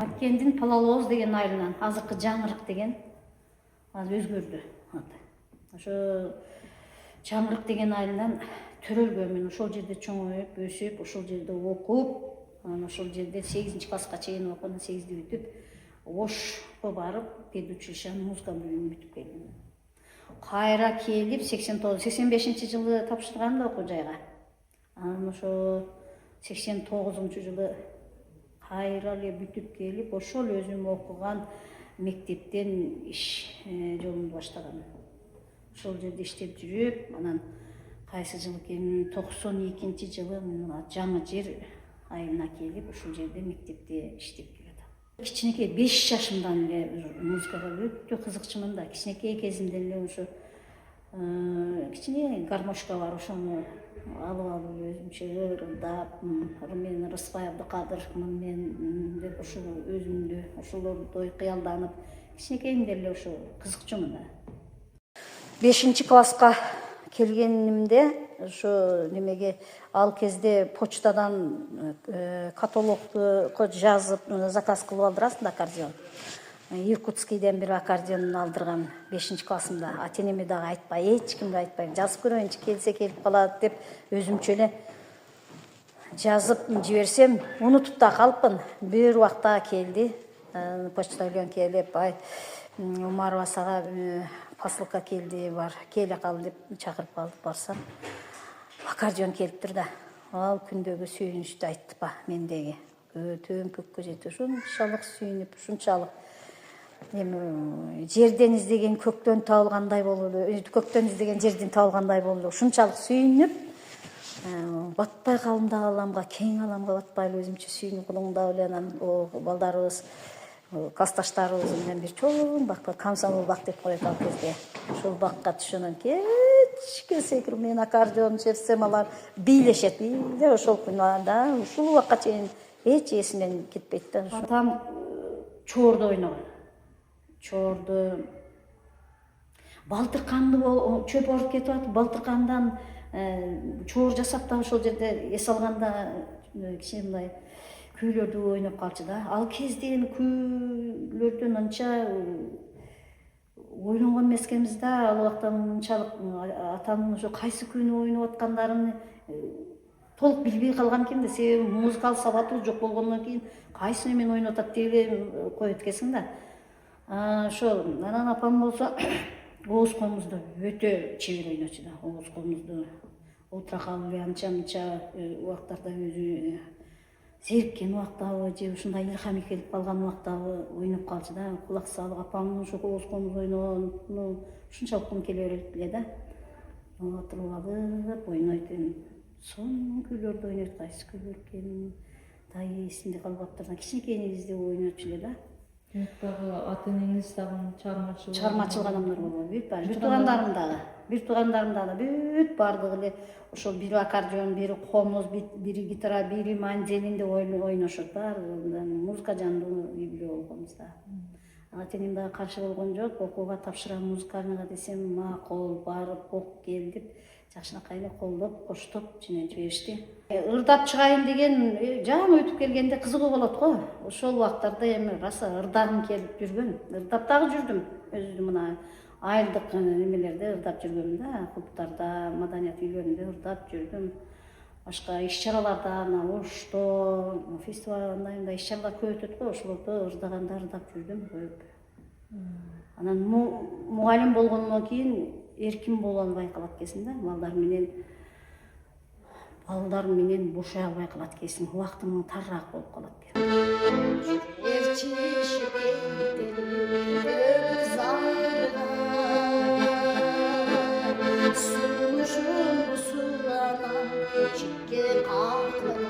Анткендин Палалооз деген айылынан азыркы Жаңырык деген азыр өзгөрдү. Ошо Жаңырык деген айылынан төрөлгөм. Мен ошол жерде чоңоюп, өсүп, ошол жерде окуп, анан ошол жерде 8-класска чейин окуп, 8-ди бүтүп, Ошко барып, педучилищенин музыка бөлүмүн бүтүп келдим. Кайра келип 85-жылы тапшыргам да окуу жайга. Анан ошо 89-жылы кайра эле бүтүп келип, ошол өзүм окуган мектептен иш жолумду баштагам. Ошол жерде иштеп жүрүп, анан кайсы жыл экенин 92-жылы Жаңы Жер айылына келип, ошол жерде мектепте иштеп жүрөт. Кичинекей 5 жашымдан эле музыкага өтө кызыкчумун да. Кичинекей кезимден эле ошо кичине гармошка бар, ошону алып өзүмчө ырылдап, мен Рыспай Абдыкадыровмун мен деп ошол өзүмдү ошолордой кыялданып, кичинекейимден эле ошо кызыкчумун да. 5-класска келгенимде ошо немеге ал кезде почтадан каталогду жазып заказ кылып алдырасың да аккордеон. Иркутскийден бир аккордеон алдыргам 5-классымда. Ата-энеме дагы айтпай, эч кимге айтпайм. Жазып көрөйүнчү, келсе келип калат деп өзүмчө эле жазып жиберсем, унутуп да калыппын. Бир убакта келди, почтальон келип, ай Умарова сага посылка келди, бар, келе кал деп чакырып калып барсам, аккордеон келиптир да. Ал күндөгү сүйүнүчтү айтты ба мендеги. Көтөн көккө жетип, ушунчалык сүйүнүп, ушунчалык жерден издеген көктөн табылгандай болду, көктөн издеген жерден табылгандай болду. Ушунчалык сүйүнүп, батпай калдым да аламга, кең аламга батпай эле өзүмчө сүйүнүп кулуңдап эле анан балдарыбыз, классташтарыбыз менен бир чоң бак, комсомол бак деп коет ал кезде. Ошол бакка түшөнөн кечке секирип, мен аккордеон чертсем алар бийлешет. Бийле ошол күнү ушул убакка чейин эч эсимден кетпейт да. Атам чоорду ойногон. Чоорду балтырканды чөп оруп кетип атып, балтыркандан чоор жасап да ошол жерде эс алганда кичине мындай күүлөрдү ойноп калчу да. Ал кезден күүлөрдөн анча ойлонгон эмес экенбиз да. Ал убакта мынчалык атамдын ошо кайсы күүнү ойноп аткандарын толук билбей калгам экен да. Себеби музыкалык сабаты жок болгондон кийин кайсы эмен ойноп атат деп эле коет экенсиң да. Ошол анан апам болсо ооз комузду өтө чебер ойночу да. Ооз комузду отура калып эле анча-мынча убактарда өзү зериккен убактабы же ушундай илхам келип калган убактабы ойноп калчу да. Кулак салып апамдын ошо ооз комуз ойногону ушунчалык кум келе берет эле да. Отуруп алып ойнойт. Сонун күүлөрдү ойнойт, кайсы күүлөр экенин дайы эсимде калбаптыр. Кичинекейинибизде ойночу эле да. Дагы ата-энеңиз дагы чыгармачыл адамдар болду. Бүт бир туугандарым дагы бүт бардыгы эле ошол бири аккордеон, бири комуз, бири гитара, бири мандолинде ойношот. Баары музыка жандуу үй-бүлө болгонбуз да. Ата-энем дагы каршы болгон жок. Окууга тапшырам музыкальныйга десем, макул, барып окуп кел деп жакшынакай эле колдоп, коштоп жиберишти. Ырдап чыгайын деген жаңы өтүп келгенде кызыгуу болот го. Ошол убактарда эми раса ырдагым келип жүргөн. Ырдап дагы жүрдүм. Өзүм мына айылдык немелерде ырдап жүргөм да, клубтарда, маданият үйлөрүндө ырдап жүрдүм. Башка иш-чараларда, Ошто, фестиваль иш-чаралар көп өтөт го, ошолордо ырдаганда ырдап жүрдүм көп. Анан мугалим болгондон кийин эркин боло албай калат экенсиң да, балдар менен бошой албай калат экенсиң, убактың тарыраак болуп калат экен. Сунушун суланан чикке калкып